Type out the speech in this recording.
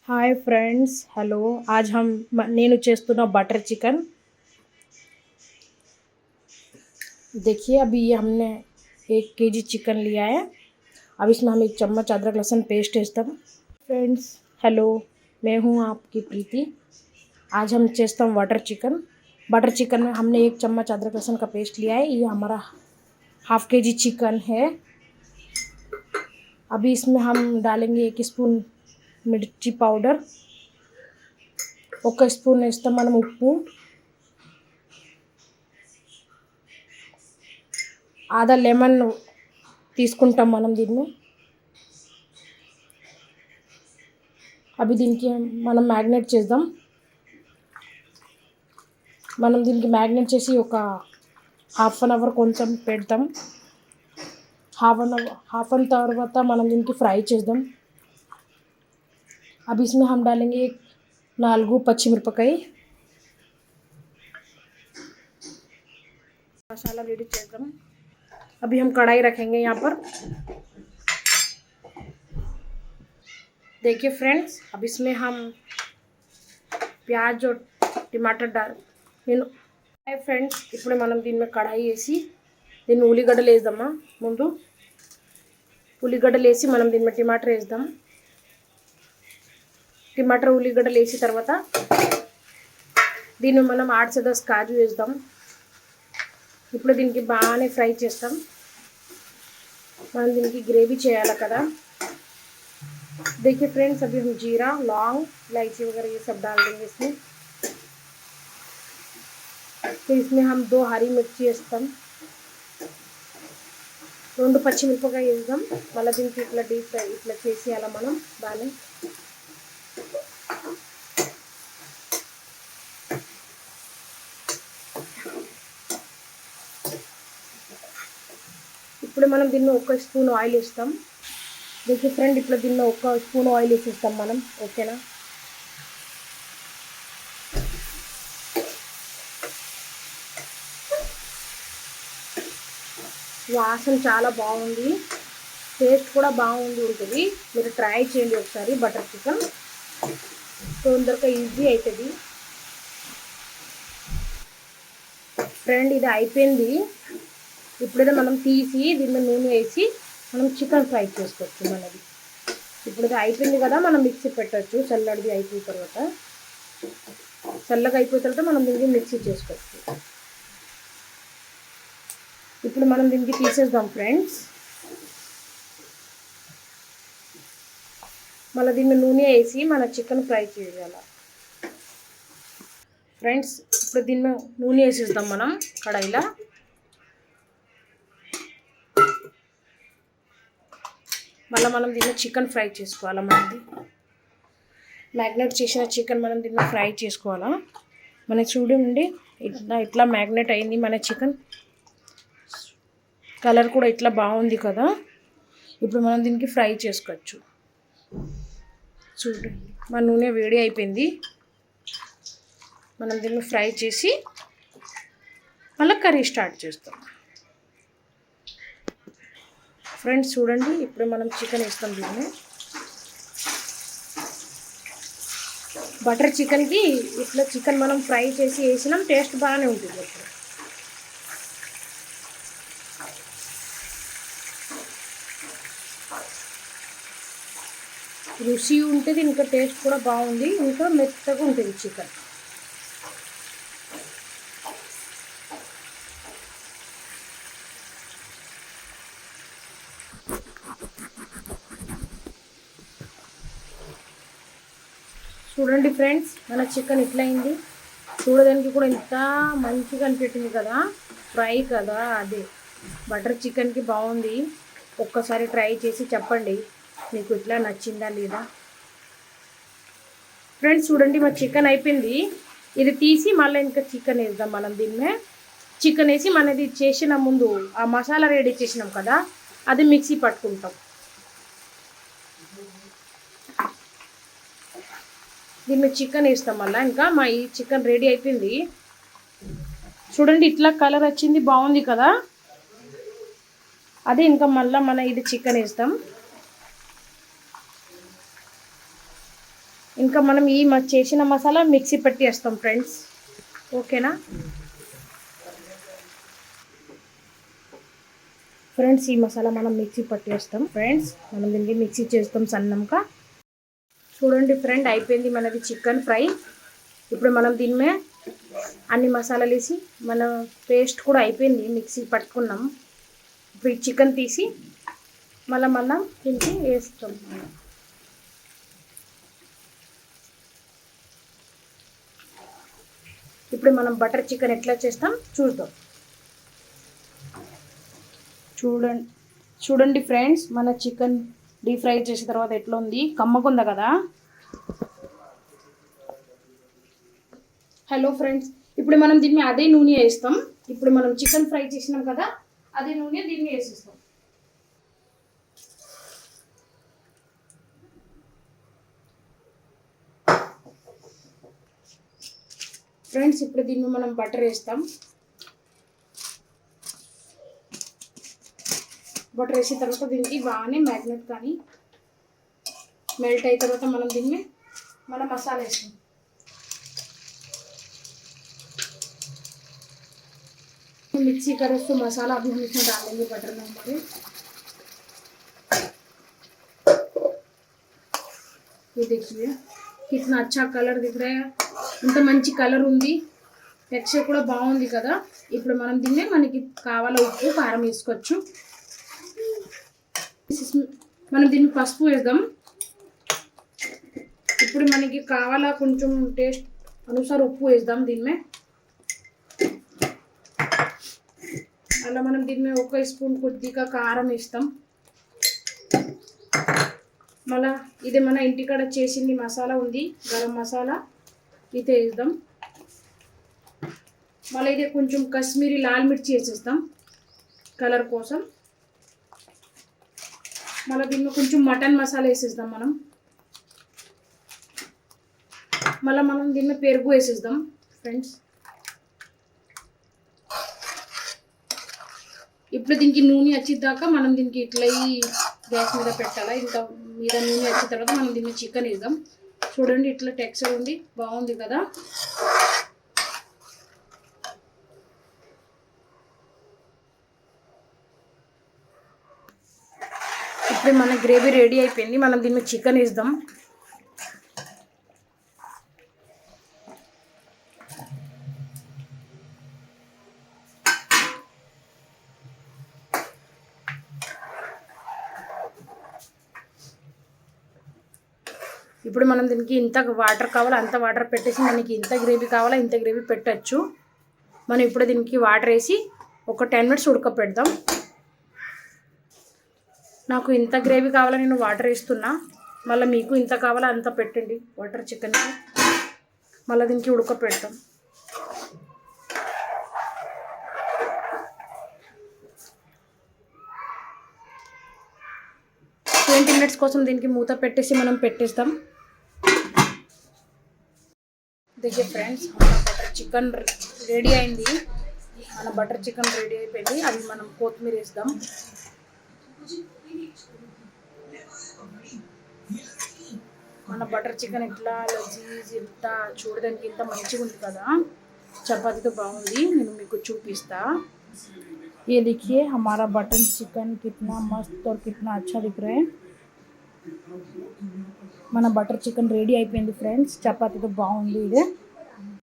Hi friends, hello. आज हम నేను చేస్తున్న बटर चिकन। देखिए, अभी ये हमने 1 केजी चिकन लिया है। अब इसमें हम 1 चम्मच अदरक लहसुन पेस्ट వేస్తాం। फ्रेंड्स, हेलो, मैं हूँ आपकी प्रीति। आज हम చేస్తాం बटर चिकन में हमने 1 चम्मच अदरक लहसुन का पेस्ट लिया है। ये हमारा हाफ केजी चिकन है। अभी इसमें हम डालेंगे 1 स्पून मिर्ची पाउडर, 1 स्पून వేస్తాం మనం ఉప్పు, ఆधा లెమన్ తీసుకుంటాం మనం దీన్ని। అవి దీనికి మనం మ్యాగ్నేట్ చేద్దాం। మనం దీనికి మ్యాగ్నేట్ చేసి ఒక హాఫ్ అన్ అవర్ కొంచెం పెడతాం। हाफ एन తర్వాత మనం దీనికి ఫ్రై చేద్దాం। अब इसमें हम डालेंगे 4 పచ్చిమిరపకాయ। मसाला रेडी చేద్దాం। अभी हम कढ़ाई रखेंगे यहाँ पर। देखिए फ्रेंड्स, अब इसमें हम प्याज और टमाटर डाल నేను ఫ్రెండ్స్ ఇప్పుడు మనం దీని మీద కడాయి వేసి దీన్ని ఉల్లిగడ్డలు వేద్దామా। ముందు ఉల్లిగడ్డలు వేసి మనం దీని మీద టమాటర్ వేద్దాం। టమాటర్ ఉల్లిగడ్డలు వేసి తర్వాత దీన్ని మనం 8 से 10 కాజు వేద్దాం। ఇప్పుడు దీనికి బాగానే ఫ్రై చేస్తాం। మనం దీనికి గ్రేవీ చేయాలి కదా। देखिए फ्रेंड्स, अभी हम जीरा, लौंग, इलायची वगैरह ये सब डाल देंगे इसमें। फिर इसमें हम 2 हरी मिर्ची వేస్తాం, 2 పచ్చిమిరపకాయ వేద్దాం। మళ్ళీ దీనికి ఇట్లా డీప్ ఫ్రై ఇట్లా చేసేయాలి మనం బాగానే। ఇప్పుడు మనం దీన్ని 1 స్పూన్ ఆయిల్ వేస్తాం। देखिए फ्रेंड, ఇట్లా దీన్ని 1 స్పూన్ ఆయిల్ వేసేస్తాం మనం, ఓకేనా। వాసన చాలా బాగుంది, టేస్ట్ కూడా బాగుంది ఉంటుంది। మీరు ట్రై చేయండి ఒకసారి బటర్ చికెన్, తొందరగా ఈజీ అవుతుంది। ఫ్రెండ్, ఇది అయిపోయింది। ఇప్పుడైతే మనం తీసి దీన్ని నూనె వేసి మనం చికెన్ ఫ్రై చేసుకోవచ్చు మనది। ఇప్పుడు ఇది అయిపోయింది కదా, మనం మిక్సీ పెట్టచ్చు। చల్లడిది అయిపోయిన తర్వాత, చల్లగా అయిపోయిన తర్వాత మనం దీనికి మిక్సీ చేసుకోవచ్చు। ఇప్పుడు మనం దీనికి తీసేద్దాం ఫ్రెండ్స్। మళ్ళీ దీన్ని నూనె వేసి మన చికెన్ ఫ్రై చేయాలి ఫ్రెండ్స్। ఇప్పుడు దీన్ని నూనె వేసేద్దాం మనం కడాయిలో। మళ్ళీ మనం దీన్ని చికెన్ ఫ్రై చేసుకోవాలా। మనది మ్యాగ్నేట్ చేసిన చికెన్ మనం దీన్ని ఫ్రై చేసుకోవాలా। మన చూడండి ఇట్లా మ్యాగ్నేట్ అయింది మన చికెన్, కలర్ కూడా ఇట్లా బాగుంది కదా। ఇప్పుడు మనం దీనికి ఫ్రై చేసుకోవచ్చు। చూడండి మన నూనె వేడి అయిపోయింది, మనం దీన్ని ఫ్రై చేసి మళ్ళీ కర్రీ స్టార్ట్ చేస్తాం ఫ్రెండ్స్। చూడండి ఇప్పుడు మనం చికెన్ వేస్తాం దీన్ని। బటర్ చికెన్కి ఇట్లా చికెన్ మనం ఫ్రై చేసి వేసినాం, టేస్ట్ బాగానే ఉంటుంది అప్పుడు। రుచి ఉంటుంది, ఇంకా టేస్ట్ కూడా బాగుంది, ఇంకా మెత్తగా ఉంటుంది చికెన్। చూడండి ఫ్రెండ్స్, మన చికెన్ ఇట్లా అయింది, చూడడానికి కూడా ఎంత మంచిగా అనిపించింది కదా, ఫ్రై కదా। అదే బటర్ చికెన్కి బాగుంది, ఒక్కసారి ట్రై చేసి చెప్పండి మీకు ఇట్లా నచ్చిందా లేదా ఫ్రెండ్స్। చూడండి మన చికెన్ అయిపోయింది, ఇది తీసి మళ్ళీ ఇంకా చికెన్ వేద్దాం మనం దీన్ని। చికెన్ వేసి మనది చేసిన ముందు ఆ మసాలా రెడీ చేసినాం కదా, అది మిక్సీ పట్టుకుంటాం। దీన్ని చికెన్ వేస్తాం మళ్ళీ ఇంకా। మా ఈ చికెన్ రెడీ అయిపోయింది, చూడండి ఇట్లా కలర్ వచ్చింది, బాగుంది కదా। అదే ఇంకా మళ్ళీ మన ఇది చికెన్ వేస్తాం। ఇంకా మనం ఈ చేసిన మసాలా మిక్సీ పెట్టి వేస్తాం ఫ్రెండ్స్, ఓకేనా ఫ్రెండ్స్. ఈ మసాలా మనం మిక్సీ పట్టి వేస్తాం ఫ్రెండ్స్, మనం దీన్ని మిక్సీ చేస్తాం సన్నంగా. చూడండి ఫ్రెండ్, అయిపోయింది మనది చికెన్ ఫ్రై. ఇప్పుడు మనం దీని మీద అన్ని మసాలాలు వేసి మన పేస్ట్ కూడా అయిపోయింది, మిక్సీ పట్టుకున్నాం. ఇప్పుడు ఈ చికెన్ తీసి మనం దీనికి వేస్తాం. ఇప్పుడు మనం బటర్ చికెన్ ఎట్లా చేస్తాం చూద్దాం. చూడండి ఫ్రెండ్స్, మన చికెన్ డీప్ ఫ్రై చేసిన తర్వాత ఎట్లా ఉంది, కమ్మకుందా కదా. హలో ఫ్రెండ్స్, ఇప్పుడు మనం దీన్ని అదే నూనె వేస్తాం. ఇప్పుడు మనం చికెన్ ఫ్రై చేసినాం కదా, అదే నూనె దీన్ని వేసేస్తాం. ఫ్రెండ్స్, ఇప్పుడు దీన్ని మనం బటర్ వేస్తాం. బటర్ వేసిన తర్వాత దీనికి బాగానే మ్యాగ్నెట్ కానీ మెల్ట్ అయిన తర్వాత మనం దీన్ని మసాలా వేస్తాం. मिक्सी करो तो मसाला अभी हम इसमें डालेंगे बटर में हमारे। ये देखिए कितना अच्छा कलर दिख रहा है, इंत मंची कलर उंदी, టెక్స్చర్ కూడా బాగుంది కదా. ఇప్పుడు మనం దీన్ని మనకి కావాల ఉప్పు కారం వేసుకోవచ్చు. మనం దీన్ని పసుపు వేద్దాం. ఇప్పుడు మనకి కావాల కొంచెం టేస్ట్ అనుసారం ఉప్పు వేద్దాం దీన్ని. అలా మనం దీన్ని 1 స్పూన్ కొద్దిగా కారం వేస్తాం. మళ్ళా ఇది మన ఇంటికాడ చేసింది మసాలా ఉంది, గరం మసాలా, ఇది వేద్దాం. మళ్ళీ ఇది కొంచెం కాశ్మీరీ లాల్ మిర్చి వేసేస్తాం కలర్ కోసం. మళ్ళీ దీన్ని కొంచెం మటన్ మసాలా వేసేద్దాం మనం. మళ్ళీ మనం దీన్ని పెరుగు వేసేద్దాం ఫ్రెండ్స్. ఇప్పుడు దీనికి నూనె వచ్చేదాకా మనం దీనికి ఇట్లా గ్యాస్ మీద పెట్టాలా. ఇంకా మీద నూనె వచ్చిన తర్వాత మనం దీన్ని చికెన్ వేద్దాం. చూడండి ఇట్లా టెక్స్చర్ ఉంది, బాగుంది కదా. ఇప్పుడు మన గ్రేవీ రెడీ అయిపోయింది. మనం దీన్ని చికెన్ వేద్దాం. ఇప్పుడు మనం దీనికి ఇంత వాటర్ కావాలో అంత వాటర్ పెట్టేసి, మనకి ఇంత గ్రేవీ కావాలో ఇంత గ్రేవీ పెట్టచ్చు. మనం ఇప్పుడు దీనికి వాటర్ వేసి ఒక 10 మినిట్స్ ఉడకపెడదాం. నాకు ఇంత గ్రేవీ కావాలో నేను వాటర్ వేస్తున్నా. మళ్ళీ మీకు ఇంత కావాలో అంత పెట్టండి వాటర్ చికెన్కి. మళ్ళీ దీనికి ఉడకపెడతాం. 20 మినిట్స్ కోసం దీనికి మూత పెట్టేసి మనం పెట్టేస్తాం. देखिए ఫ్రెండ్స్, మన బటర్ చికెన్ రెడీ అయింది. మన బటర్ చికెన్ రెడీ అయిపోయింది. అది మనం కొత్తిమీర వేద్దాం. మన బటర్ చికెన్ ఇట్లా లజీజ్ ఇంత చూడడానికి ఇంత మంచిగా ఉంది కదా, చపాతీతో బాగుంది. నేను మీకు చూపిస్తా. ये देखिए हमारा बटर चिकन कितना मस्त और कितना अच्छा दिख रहा है. మన బటర్ చికెన్ రెడీ అయిపోయింది ఫ్రెండ్స్, చపాతీతో బాగుంది ఇది.